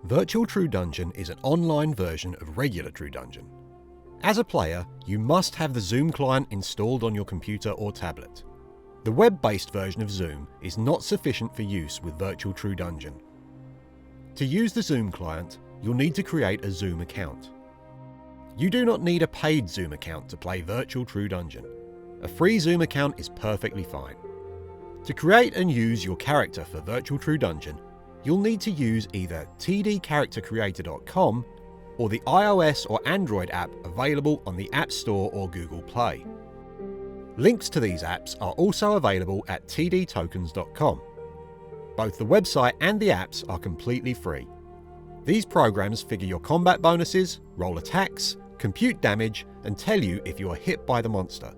Virtual True Dungeon is an online version of regular True Dungeon. As a player, you must have the Zoom client installed on your computer or tablet. The web-based version of Zoom is not sufficient for use with Virtual True Dungeon. To use the Zoom client, you'll need to create a Zoom account. You do not need a paid Zoom account to play Virtual True Dungeon. A free Zoom account is perfectly fine. To create and use your character for Virtual True Dungeon, you'll need to use either tdcharactercreator.com or the iOS or Android app available on the App Store or Google Play. Links to these apps are also available at tdtokens.com. Both the website and the apps are completely free. These programs figure your combat bonuses, roll attacks, compute damage, and tell you if you are hit by the monster.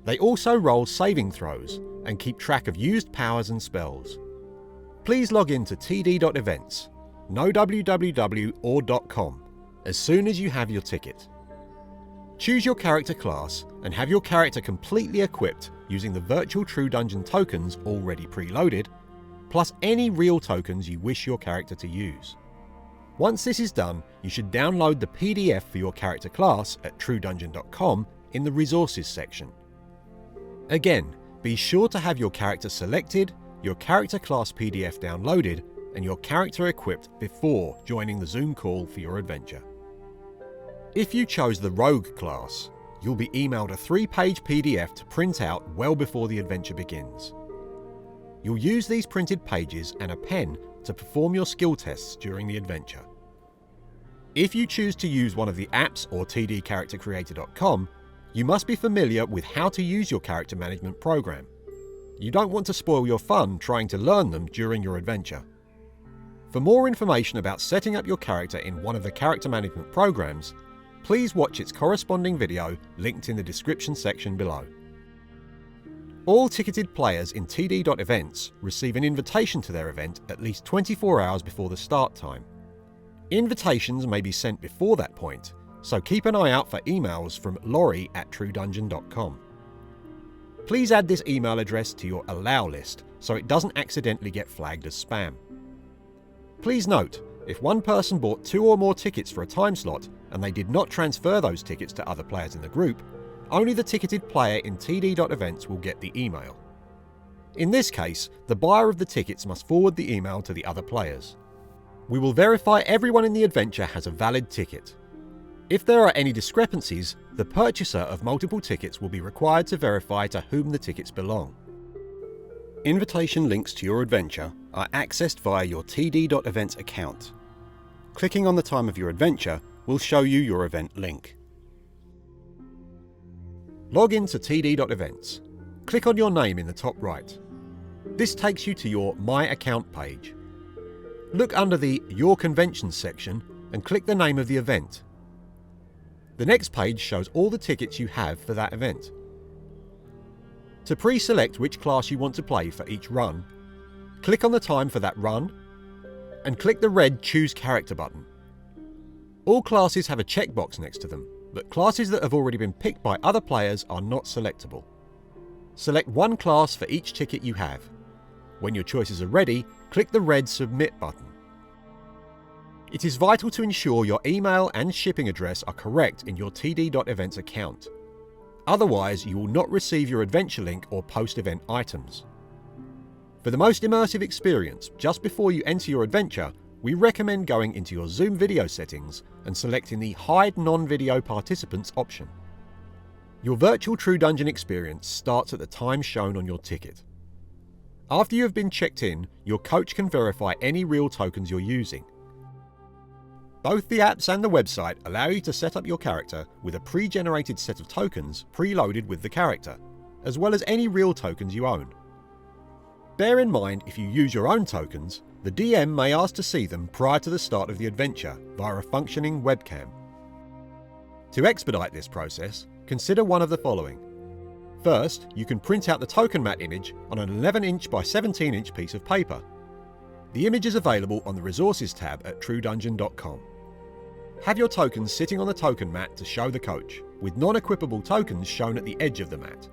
They also roll saving throws and keep track of used powers and spells. Please log in to td.events, no www or .com, as soon as you have your ticket. Choose your character class and have your character completely equipped using the Virtual True Dungeon tokens already preloaded, plus any real tokens you wish your character to use. Once this is done, you should download the PDF for your character class at truedungeon.com in the Resources section. Again, be sure to have your character selected, your character class PDF downloaded, and your character equipped before joining the Zoom call for your adventure. If you chose the Rogue class, you'll be emailed a 3-page PDF to print out well before the adventure begins. You'll use these printed pages and a pen to perform your skill tests during the adventure. If you choose to use one of the apps or tdcharactercreator.com, you must be familiar with how to use your character management program. You don't want to spoil your fun trying to learn them during your adventure. For more information about setting up your character in one of the character management programs, please watch its corresponding video linked in the description section below. All ticketed players in td.events receive an invitation to their event at least 24 hours before the start time. Invitations may be sent before that point, so keep an eye out for emails from Laurie@truedungeon.com. Please add this email address to your allow list so it doesn't accidentally get flagged as spam. Please note, if one person bought 2 or more tickets for a time slot and they did not transfer those tickets to other players in the group, only the ticketed player in td.events will get the email. In this case, the buyer of the tickets must forward the email to the other players. We will verify everyone in the adventure has a valid ticket. If there are any discrepancies, the purchaser of multiple tickets will be required to verify to whom the tickets belong. Invitation links to your adventure are accessed via your td.events account. Clicking on the time of your adventure will show you your event link. Log in to td.events. Click on your name in the top right. This takes you to your My Account page. Look under the Your Conventions section and click the name of the event. The next page shows all the tickets you have for that event. To pre-select which class you want to play for each run, click on the time for that run and click the red Choose Character button. All classes have a checkbox next to them, but classes that have already been picked by other players are not selectable. Select one class for each ticket you have. When your choices are ready, click the red Submit button. It is vital to ensure your email and shipping address are correct in your td.events account. Otherwise, you will not receive your adventure link or post-event items. For the most immersive experience, just before you enter your adventure, we recommend going into your Zoom video settings and selecting the Hide Non-Video Participants option. Your Virtual True Dungeon experience starts at the time shown on your ticket. After you have been checked in, your coach can verify any real tokens you're using. Both the apps and the website allow you to set up your character with a pre-generated set of tokens preloaded with the character, as well as any real tokens you own. Bear in mind, if you use your own tokens, the DM may ask to see them prior to the start of the adventure via a functioning webcam. To expedite this process, consider one of the following. First, you can print out the token mat image on an 11-inch by 17-inch piece of paper. The image is available on the Resources tab at truedungeon.com. Have your tokens sitting on the token mat to show the coach, with non-equipable tokens shown at the edge of the mat.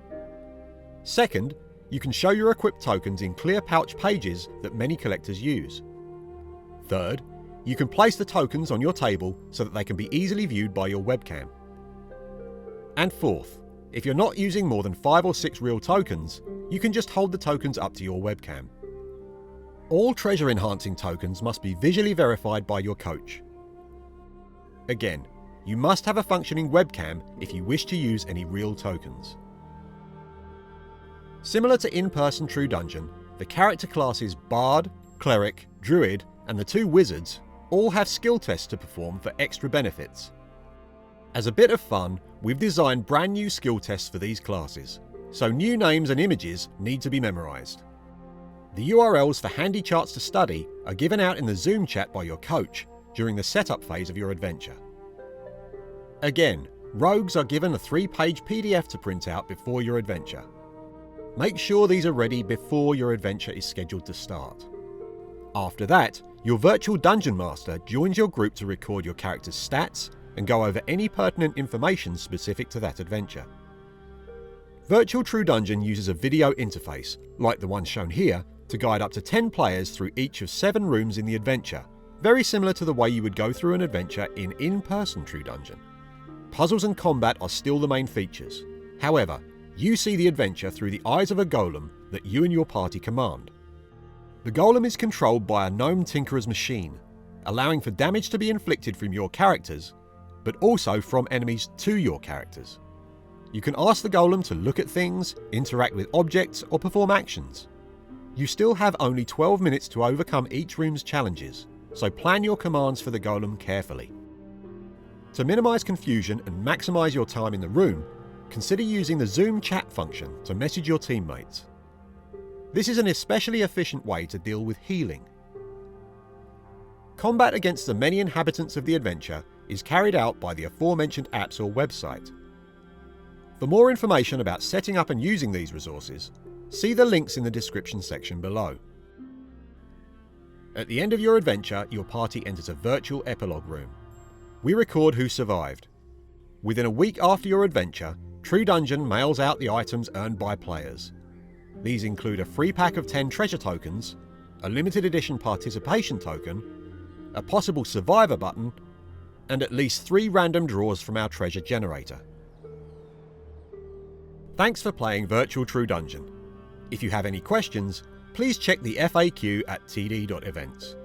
Second, you can show your equipped tokens in clear pouch pages that many collectors use. Third, you can place the tokens on your table so that they can be easily viewed by your webcam. And fourth, if you're not using more than 5 or 6 real tokens, you can just hold the tokens up to your webcam. All treasure enhancing tokens must be visually verified by your coach. Again, you must have a functioning webcam if you wish to use any real tokens. Similar to in-person True Dungeon, the character classes Bard, Cleric, Druid, and the 2 Wizards all have skill tests to perform for extra benefits. As a bit of fun, we've designed brand new skill tests for these classes, so new names and images need to be memorised. The URLs for handy charts to study are given out in the Zoom chat by your coach during the setup phase of your adventure. Again, rogues are given a 3-page PDF to print out before your adventure. Make sure these are ready before your adventure is scheduled to start. After that, your virtual dungeon master joins your group to record your character's stats and go over any pertinent information specific to that adventure. Virtual True Dungeon uses a video interface, like the one shown here, to guide up to 10 players through each of 7 rooms in the adventure, very similar to the way you would go through an adventure in-person True Dungeon. Puzzles and combat are still the main features. However, you see the adventure through the eyes of a golem that you and your party command. The golem is controlled by a gnome tinkerer's machine, allowing for damage to be inflicted from your characters, but also from enemies to your characters. You can ask the golem to look at things, interact with objects, or perform actions. You still have only 12 minutes to overcome each room's challenges, so plan your commands for the golem carefully. To minimise confusion and maximise your time in the room, consider using the Zoom chat function to message your teammates. This is an especially efficient way to deal with healing. Combat against the many inhabitants of the adventure is carried out by the aforementioned apps or website. For more information about setting up and using these resources, see the links in the description section below. At the end of your adventure, your party enters a virtual epilogue room. We record who survived. Within a week after your adventure, True Dungeon mails out the items earned by players. These include a free pack of 10 treasure tokens, a limited edition participation token, a possible survivor button, and at least 3 random draws from our treasure generator. Thanks for playing Virtual True Dungeon. If you have any questions, please check the FAQ at td.events.